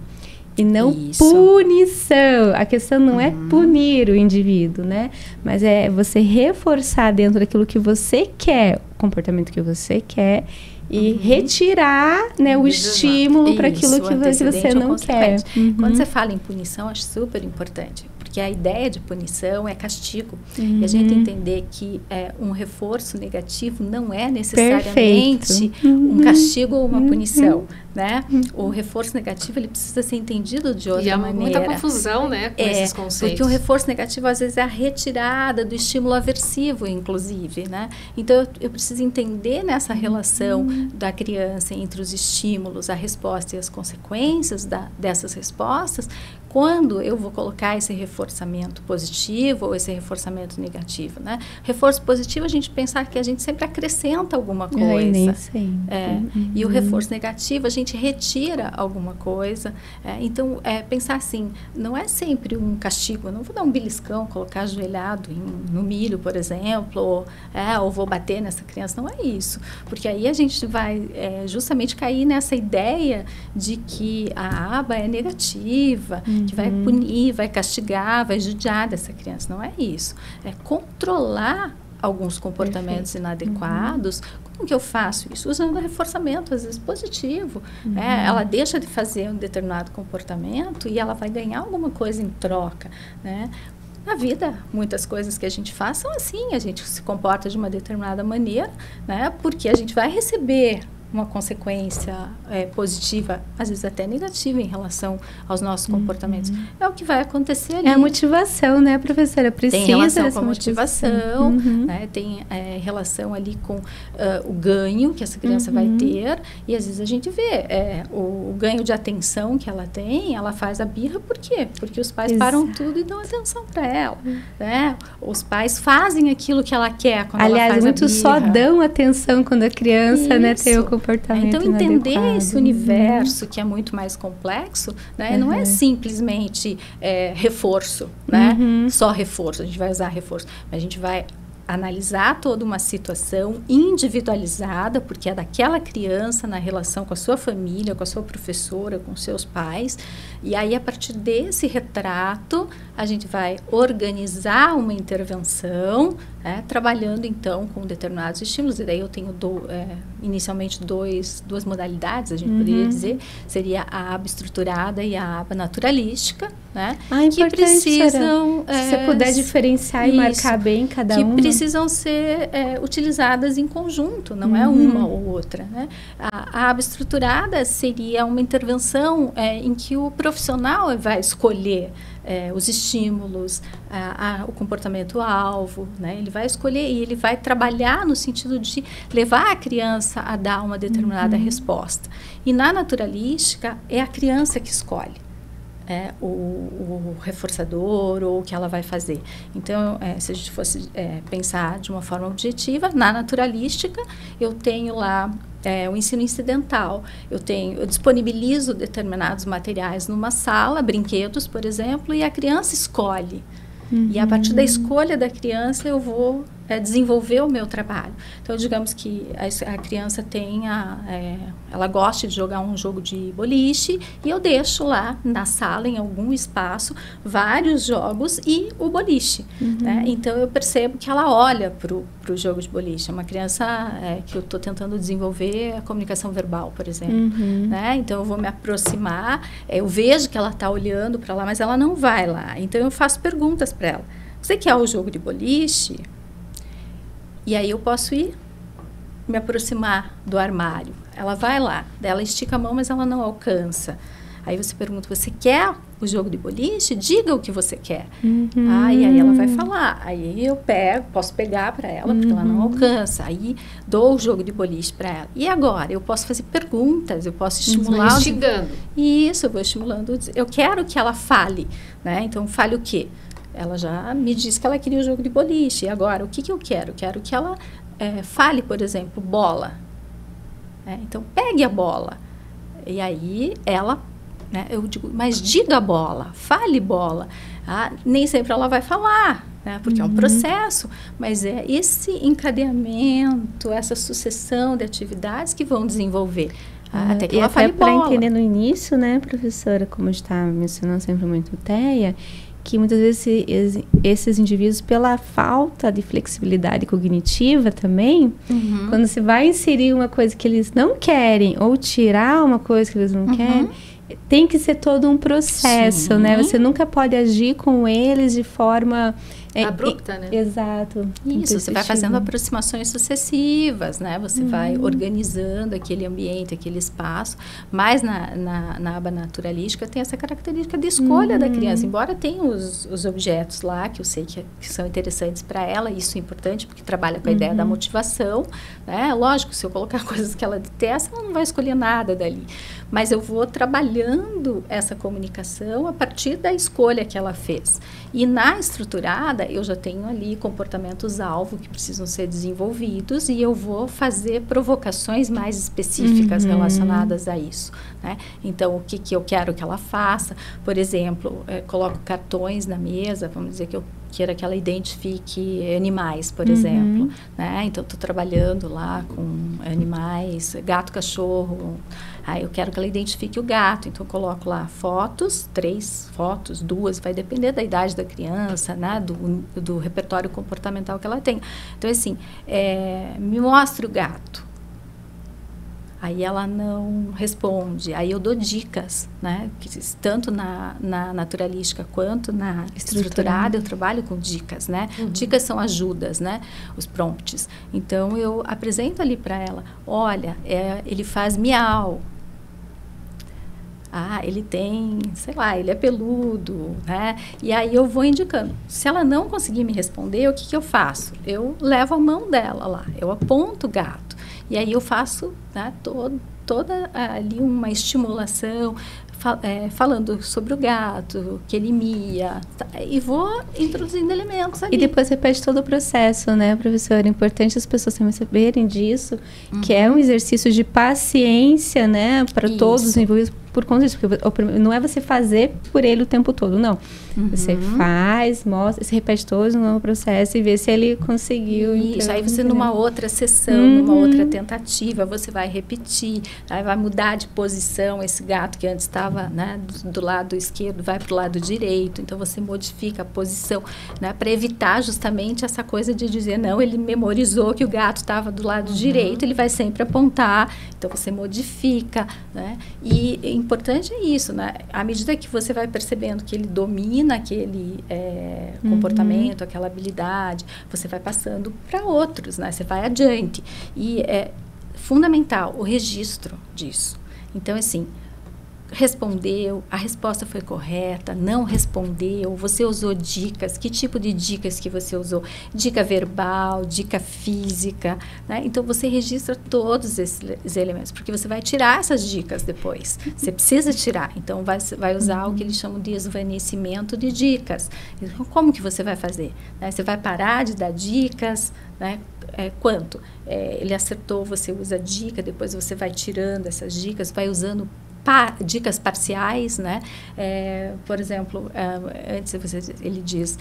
E não punição. A questão não é punir o indivíduo, né? Mas é você reforçar dentro daquilo que você quer, o comportamento que você quer, e retirar, né, o estímulo para aquilo que você não quer. Quando você fala em punição, acho super importante. Porque a ideia de punição é castigo. E a gente entender que um reforço negativo não é necessariamente um castigo ou uma punição, né? O reforço negativo, ele precisa ser entendido de outra maneira. E há muita confusão, né, com esses conceitos. Porque o reforço negativo, às vezes, é a retirada do estímulo aversivo, inclusive, né? Então, eu preciso entender nessa relação da criança entre os estímulos, a resposta e as consequências dessas respostas, quando eu vou colocar esse reforçamento positivo ou esse reforçamento negativo, né? Reforço positivo, a gente pensar que a gente sempre acrescenta alguma coisa. Nem sempre. E o reforço negativo, a gente retira alguma coisa. Então, pensar assim, não é sempre um castigo. Eu não vou dar um beliscão, colocar ajoelhado no milho, por exemplo, ou vou bater nessa criança. Não é isso. Porque aí a gente vai justamente cair nessa ideia de que a aba é negativa, que vai punir, vai castigar, vai judiar dessa criança. Não é isso. É controlar alguns comportamentos inadequados. Como que eu faço isso? Usando reforçamento, às vezes positivo. Ela deixa de fazer um determinado comportamento e ela vai ganhar alguma coisa em troca, né? Na vida, muitas coisas que a gente faz são assim, a gente se comporta de uma determinada maneira, né? Porque a gente vai receber uma consequência positiva, às vezes até negativa em relação aos nossos comportamentos. É o que vai acontecer ali. É a motivação, né, professora? Precisa tem relação com a motivação, né? Tem relação ali com o ganho que essa criança vai ter, e às vezes a gente vê o ganho de atenção que ela tem, ela faz a birra, por quê? Porque os pais param tudo e dão atenção para ela, né? Os pais fazem aquilo que ela quer quando ela faz a birra. Aliás, muitos só dão atenção quando a criança, né, tem o comportamento então, entender esse universo que é muito mais complexo, né? Não é simplesmente reforço, né? Só reforço, a gente vai usar reforço, mas a gente vai analisar toda uma situação individualizada, porque é daquela criança na relação com a sua família, com a sua professora, com seus pais, e aí a partir desse retrato a gente vai organizar uma intervenção, trabalhando então com determinados estímulos, e daí eu tenho inicialmente duas modalidades, a gente poderia dizer, seria a aba estruturada e a aba naturalística, né? Que precisam, se você puder diferenciar e marcar bem cada uma, que precisam ser utilizadas em conjunto, não é uma ou outra, né? A aba estruturada seria uma intervenção em que o profissional vai escolher os estímulos, o comportamento-alvo, né? Ele vai escolher e ele vai trabalhar no sentido de levar a criança a dar uma determinada resposta. E na naturalística, é a criança que escolhe o reforçador ou o que ela vai fazer. Então, se a gente fosse pensar de uma forma objetiva, na naturalística, eu tenho lá o ensino incidental. Eu disponibilizo determinados materiais numa sala, brinquedos, por exemplo, e a criança escolhe. E a partir da escolha da criança, eu vou desenvolver o meu trabalho. Então, digamos que a criança ela gosta de jogar um jogo de boliche, e eu deixo lá na sala, em algum espaço, vários jogos e o boliche. Né? Então, eu percebo que ela olha para o jogo de boliche. É uma criança que eu estou tentando desenvolver a comunicação verbal, por exemplo. Né? Então, eu vou me aproximar, eu vejo que ela está olhando para lá, mas ela não vai lá. Então, eu faço perguntas para ela. Você quer o jogo de boliche? E aí eu posso ir me aproximar do armário. Ela vai lá, ela estica a mão, mas ela não alcança. Aí você pergunta, você quer o jogo de boliche? Diga o que você quer. E aí ela vai falar. Aí eu posso pegar para ela, porque ela não alcança. Aí dou o jogo de boliche para ela. E agora? Eu posso fazer perguntas, eu posso estimular. Instigando. Isso, eu vou estimulando. Eu quero que ela fale, né? Então, fale o quê? Ela já me disse que ela queria o jogo de boliche. E agora, o que eu quero? Eu quero que ela fale, por exemplo, bola. Então, pegue a bola. E aí, ela... eu digo, mas diga bola, fale bola. Nem sempre ela vai falar, né? Porque é um processo. Mas é esse encadeamento, essa sucessão de atividades que vão desenvolver Até que ela fale bola. E até para entender no início, né, professora, como a gente está mencionando sempre muito TEA, que muitas vezes esses indivíduos, pela falta de flexibilidade cognitiva também, quando você vai inserir uma coisa que eles não querem ou tirar uma coisa que eles não querem, tem que ser todo um processo, né? Você nunca pode agir com eles de forma... abrupta, né? Exato. Isso, você vai fazendo aproximações sucessivas, né? Você vai organizando aquele ambiente, aquele espaço. Mas na aba naturalística tem essa característica de escolha da criança. Embora tenha os objetos lá, que eu sei que são interessantes para ela, isso é importante, porque trabalha com a ideia da motivação, né? Lógico, se eu colocar coisas que ela detesta, ela não vai escolher nada dali. Mas eu vou trabalhando essa comunicação a partir da escolha que ela fez. E na estruturada, eu já tenho ali comportamentos-alvo que precisam ser desenvolvidos e eu vou fazer provocações mais específicas relacionadas a isso, né? Então, o que eu quero que ela faça? Por exemplo, coloco cartões na mesa, vamos dizer que eu queira que ela identifique animais, por exemplo, né? Então, estou trabalhando lá com animais, gato, cachorro. Aí eu quero que ela identifique o gato, então eu coloco lá fotos, 3 fotos, 2, vai depender da idade da criança, né? Do repertório comportamental que ela tem. Então, assim, me mostre o gato. Aí ela não responde, aí eu dou dicas, né? Que, tanto na naturalística quanto na estruturada, eu trabalho com dicas, né? Dicas são ajudas, né? Os prompts. Então, eu apresento ali para ela, olha, ele faz miau. Ele tem, sei lá, ele é peludo, né? E aí eu vou indicando. Se ela não conseguir me responder, o que eu faço? Eu levo a mão dela lá, eu aponto o gato. E aí eu faço, né, toda ali uma estimulação, falando sobre o gato, que ele mia, e vou introduzindo elementos ali. E depois repete todo o processo, né, professora? É importante as pessoas também saberem disso, que é um exercício de paciência, né, para todos os envolvidos, por conta disso, porque não é você fazer por ele o tempo todo, não. Você faz, mostra, se repete todo no processo e vê se ele conseguiu. Isso, então, aí você numa outra sessão, numa outra tentativa, você vai repetir, aí vai mudar de posição, esse gato que antes estava, né, do lado esquerdo vai para o lado direito, então você modifica a posição, né, para evitar justamente essa coisa de dizer, não, ele memorizou que o gato estava do lado direito, ele vai sempre apontar, então você modifica, né, e importante é isso, né? À medida que você vai percebendo que ele domina aquele comportamento, aquela habilidade, você vai passando para outros, né? Você vai adiante. E é fundamental o registro disso. Então, assim, respondeu, a resposta foi correta, não respondeu, você usou dicas, que tipo de dicas que você usou? Dica verbal, dica física, né? Então, você registra todos esses elementos, porque você vai tirar essas dicas depois. Você precisa tirar, então vai usar o que eles chamam de esvanecimento de dicas. Então, como que você vai fazer? Né? Você vai parar de dar dicas, né? Quanto? Ele acertou, você usa dica, depois você vai tirando essas dicas, vai usando dicas parciais, né? Por exemplo, antes ele diz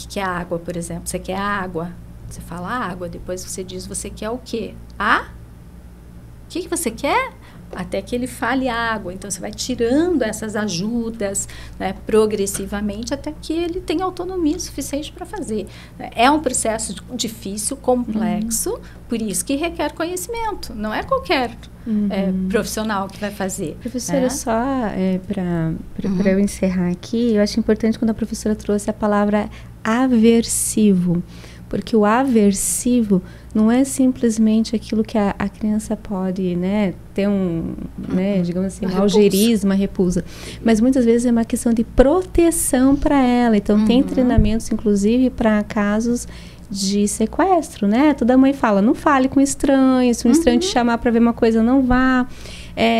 que é água, por exemplo. Você quer água? Você fala água, depois você diz, você quer o quê? O que você quer? Até que ele fale água. Então, você vai tirando essas ajudas, né, progressivamente, até que ele tenha autonomia suficiente para fazer. É um processo difícil, complexo, por isso que requer conhecimento. Não é qualquer profissional que vai fazer. Professora, só para eu encerrar aqui, eu acho importante quando a professora trouxe a palavra aversivo. Porque o aversivo não é simplesmente aquilo que a criança pode, né, ter digamos assim, um algerismo, uma repulsa. Mas muitas vezes é uma questão de proteção para ela. Então, tem treinamentos, inclusive, para casos de sequestro, né? Toda mãe fala, não fale com estranhos, se um estranho te chamar para ver uma coisa, não vá.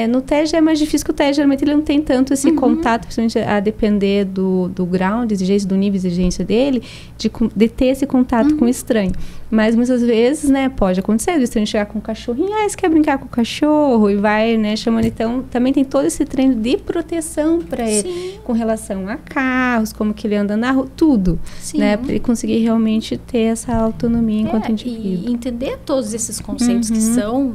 No TEA já é mais difícil, que o TEA geralmente ele não tem tanto esse contato, principalmente a depender do grau de exigência, do nível de exigência dele, de ter esse contato com o estranho. Mas muitas vezes, né, pode acontecer, se a gente chegar com o cachorrinho, você quer brincar com o cachorro, e vai, né, chamando. Então, também tem todo esse treino de proteção para ele, com relação a carros, como que ele anda na rua, tudo, né, para ele conseguir realmente ter essa autonomia enquanto indivíduo. E entender todos esses conceitos que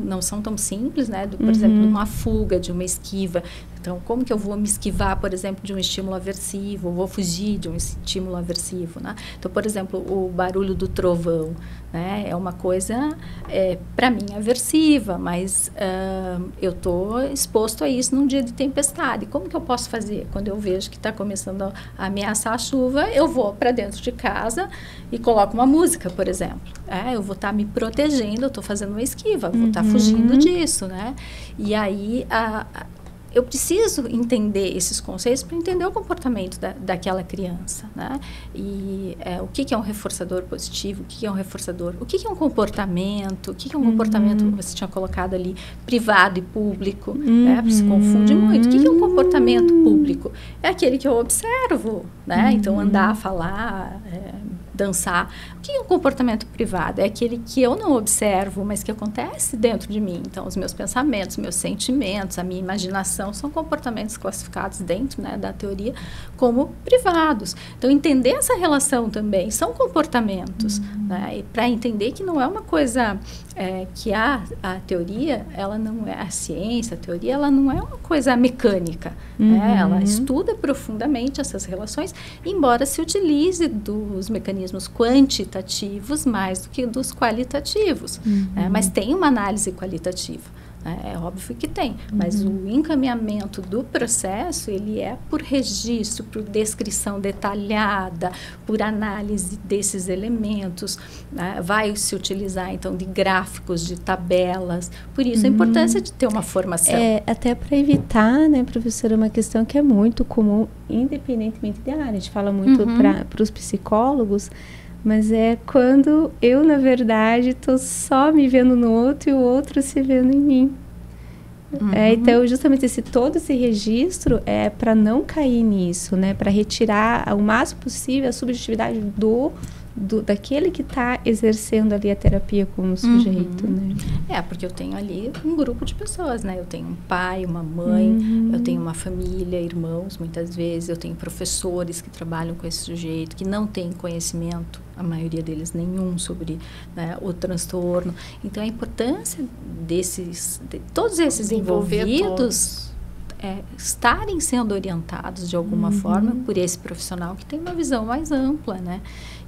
não são tão simples, né, por exemplo, de uma fuga, de uma esquiva. Então, como que eu vou me esquivar, por exemplo, de um estímulo aversivo, ou vou fugir de um estímulo aversivo, né? Então, por exemplo, o barulho do trovão, né? É uma coisa, para mim, aversiva, mas eu estou exposto a isso num dia de tempestade. Como que eu posso fazer? Quando eu vejo que está começando a ameaçar a chuva, eu vou para dentro de casa e coloco uma música, por exemplo. Eu vou estar me protegendo, eu estou fazendo uma esquiva, vou estar fugindo disso, né? E aí, eu preciso entender esses conceitos para entender o comportamento daquela criança, né? E o que é um reforçador positivo, o que é um reforçador, o que é um comportamento, o que é um comportamento, você tinha colocado ali, privado e público, né? Se confunde muito. O que é um comportamento público? É aquele que eu observo, né? Então, andar, falar, dançar. O que é um comportamento privado? É aquele que eu não observo, mas que acontece dentro de mim. Então, os meus pensamentos, meus sentimentos, a minha imaginação são comportamentos classificados dentro, né, da teoria como privados. Então, entender essa relação também são comportamentos, né? E para entender que não é uma coisa que a teoria, ela não é a ciência, a teoria, ela não é uma coisa mecânica, né? Ela estuda profundamente essas relações, embora se utilize dos mecanismos quantitativos mais do que dos qualitativos, né? Mas tem uma análise qualitativa. É óbvio que tem, mas o encaminhamento do processo, ele é por registro, por descrição detalhada, por análise desses elementos, né? Vai se utilizar, então, de gráficos, de tabelas, por isso a importância de ter uma formação. Até para evitar, né, professora, uma questão que é muito comum, independentemente da área, a gente fala muito para os psicólogos, mas é quando eu, na verdade, estou só me vendo no outro e o outro se vendo em mim. Então, justamente todo esse registro é para não cair nisso, né? Para retirar o máximo possível a subjetividade daquele que está exercendo ali a terapia como sujeito, né? Porque eu tenho ali um grupo de pessoas, né? Eu tenho um pai, uma mãe, eu tenho uma família, irmãos, muitas vezes, eu tenho professores que trabalham com esse sujeito, que não têm conhecimento, a maioria deles nenhum, sobre, né, o transtorno. Então, a importância de todos esses envolvidos estarem sendo orientados de alguma forma por esse profissional que tem uma visão mais ampla, né?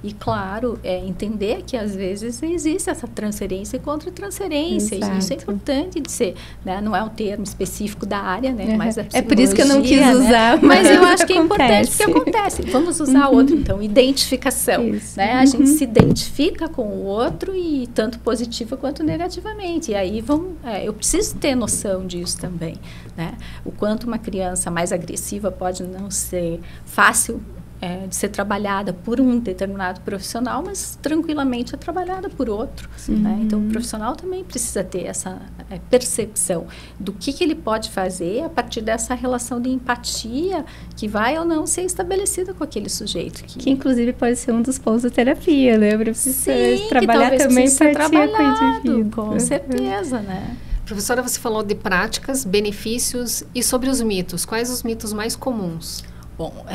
E, claro, entender que, às vezes, existe essa transferência e contra-transferência. E isso é importante de ser, né? Não é um termo específico da área, né? Mas é por isso que eu não quis usar. Mas eu acho que é importante, porque acontece. Vamos usar outro, então, identificação. Né? A gente se identifica com o outro, e tanto positiva quanto negativamente. E aí, eu preciso ter noção disso também, né? O quanto uma criança mais agressiva pode não ser fácil de ser trabalhada por um determinado profissional, mas tranquilamente é trabalhada por outro, né? Então, o profissional também precisa ter essa percepção do que ele pode fazer a partir dessa relação de empatia que vai ou não ser estabelecida com aquele sujeito. Que inclusive, pode ser um dos pontos da terapia, né? Sim, trabalhar que também ser trabalhado, com o indivíduo. Com certeza, né? Professora, você falou de práticas, benefícios e sobre os mitos. Quais os mitos mais comuns? Bom,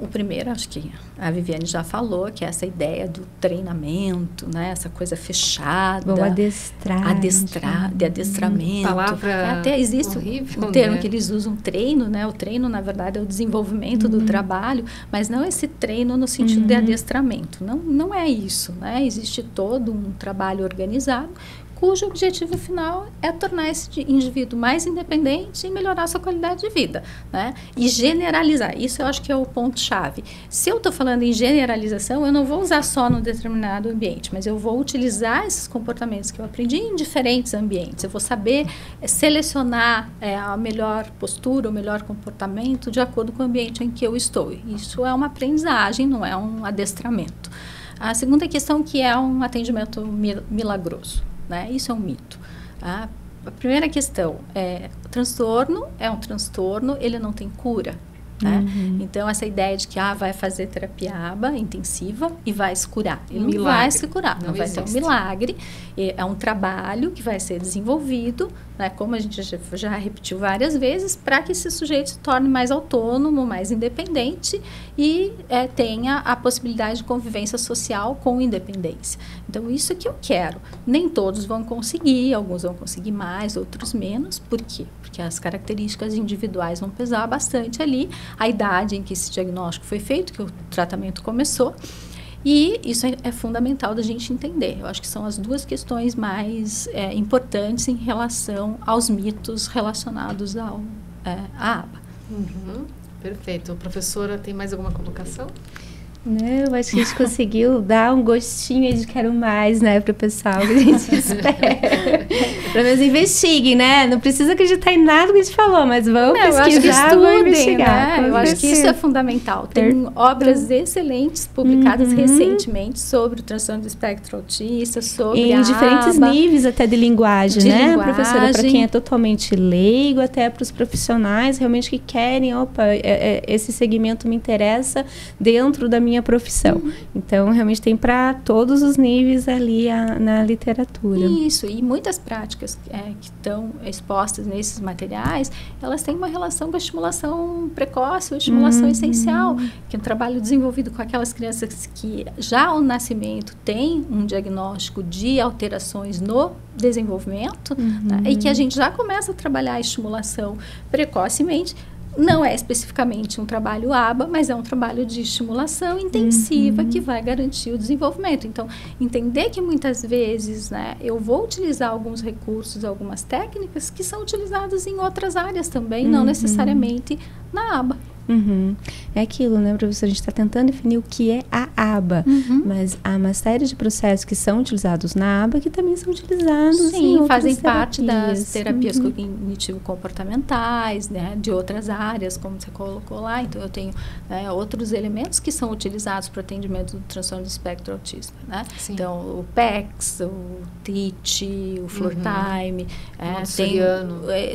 o primeiro, acho que a Viviane já falou, que é essa ideia do treinamento, né? Essa coisa fechada. Vou adestrar. De adestramento. Palavra até existe horrível, um termo, né? que eles usam, treino, né? O treino, na verdade, é o desenvolvimento do trabalho, mas não esse treino no sentido de adestramento. Não é isso, né? Existe todo um trabalho organizado, cujo objetivo final é tornar esse indivíduo mais independente e melhorar sua qualidade de vida, né? E generalizar, isso eu acho que é o ponto-chave. Se eu estou falando em generalização, eu não vou usar só num determinado ambiente, mas eu vou utilizar esses comportamentos que eu aprendi em diferentes ambientes. Eu vou saber selecionar a melhor postura, o melhor comportamento de acordo com o ambiente em que eu estou. Isso é uma aprendizagem, não é um adestramento. A segunda questão, que é um atendimento milagroso, né? Isso é um mito. A primeira questão o transtorno é um transtorno, ele não tem cura, né? Então, essa ideia de que vai fazer terapia ABA intensiva e vai se curar. Ele não vai se curar, não vai ter um milagre. É um trabalho que vai ser desenvolvido, né, como a gente já repetiu várias vezes, para que esse sujeito se torne mais autônomo, mais independente e tenha a possibilidade de convivência social com independência. Então, isso que eu quero. Nem todos vão conseguir, alguns vão conseguir mais, outros menos. Por quê? Porque as características individuais vão pesar bastante ali, a idade em que esse diagnóstico foi feito, que o tratamento começou, e isso é fundamental da gente entender. Eu acho que são as duas questões mais importantes em relação aos mitos relacionados à ABA. Perfeito. Professora, tem mais alguma colocação? Não, acho que a gente conseguiu dar um gostinho aí de quero mais, né, para o pessoal que a gente espera. Pelo menos investiguem, né? Não precisa acreditar em nada que a gente falou, mas vão pesquisar, vão investigar. Né? Eu acho que isso é fundamental. Tem obras excelentes publicadas recentemente sobre o transtorno do espectro autista, sobre em diferentes níveis até de linguagem, né, professora? Para quem é totalmente leigo, até para os profissionais realmente que querem, esse segmento me interessa dentro da minha profissão. Então, realmente tem para todos os níveis ali na literatura. Isso, e muitas práticas que estão expostas nesses materiais, elas têm uma relação com a estimulação precoce, ou estimulação essencial, que é um trabalho desenvolvido com aquelas crianças que já ao nascimento têm um diagnóstico de alterações no desenvolvimento, né, e que a gente já começa a trabalhar a estimulação precocemente. Não é especificamente um trabalho ABA, mas é um trabalho de estimulação intensiva que vai garantir o desenvolvimento. Então, entender que muitas vezes, né, eu vou utilizar alguns recursos, algumas técnicas que são utilizadas em outras áreas também, não necessariamente na ABA. É aquilo, né, professora? A gente está tentando definir o que é a ABA, mas há uma série de processos que são utilizados na ABA que também são utilizados em outras fazem terapias. Parte das terapias cognitivo-comportamentais, né, de outras áreas, como você colocou lá. Então, eu tenho outros elementos que são utilizados para o atendimento do transtorno do espectro autista, né? Então, o PECS, o TIT, o Floor Time,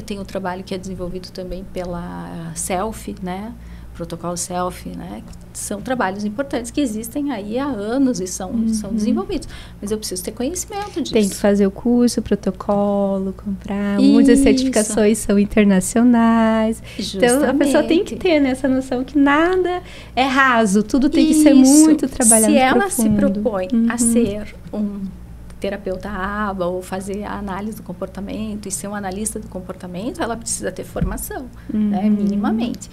tem o trabalho que é desenvolvido também pela SELF, né? Protocolo SELF, né? São trabalhos importantes que existem aí há anos e são desenvolvidos. Mas eu preciso ter conhecimento disso. Tem que fazer o curso, o protocolo, comprar. Muitas certificações são internacionais. Justamente. Então, a pessoa tem que ter essa noção que nada é raso. Tudo tem que ser muito trabalhado Se ela profundo. se propõe a ser um terapeuta ABA ou fazer a análise do comportamento e ser um analista do comportamento, ela precisa ter formação, né, minimamente.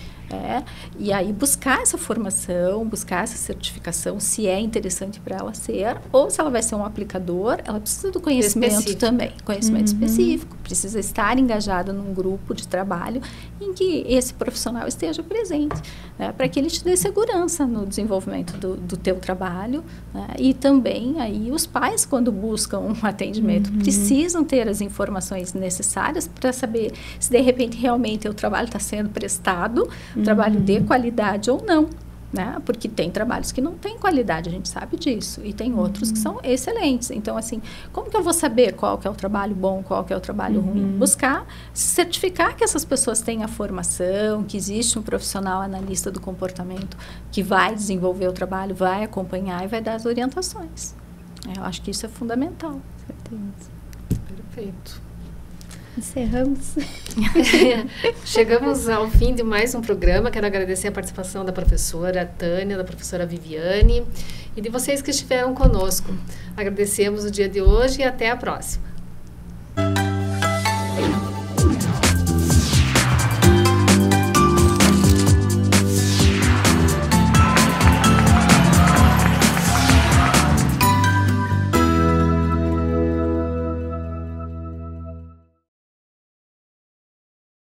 E aí buscar essa formação, buscar essa certificação, se é interessante para ela ser, ou se ela vai ser um aplicador, ela precisa do conhecimento também, conhecimento específico, precisa estar engajada num grupo de trabalho em que esse profissional esteja presente, né, para que ele te dê segurança no desenvolvimento do teu trabalho, né, e também aí os pais, quando buscam um atendimento, precisam ter as informações necessárias para saber se de repente realmente o trabalho está sendo prestado, trabalho de qualidade ou não, né? Porque tem trabalhos que não têm qualidade, a gente sabe disso, e tem outros que são excelentes. Então, assim, como que eu vou saber qual que é o trabalho bom, qual que é o trabalho ruim? Buscar certificar que essas pessoas têm a formação, que existe um profissional analista do comportamento que vai desenvolver o trabalho, vai acompanhar e vai dar as orientações. Eu acho que isso é fundamental. Perfeito. Encerramos. Chegamos ao fim de mais um programa. Quero agradecer a participação da professora Tânia, da professora Viviane e de vocês que estiveram conosco. Agradecemos o dia de hoje e até a próxima.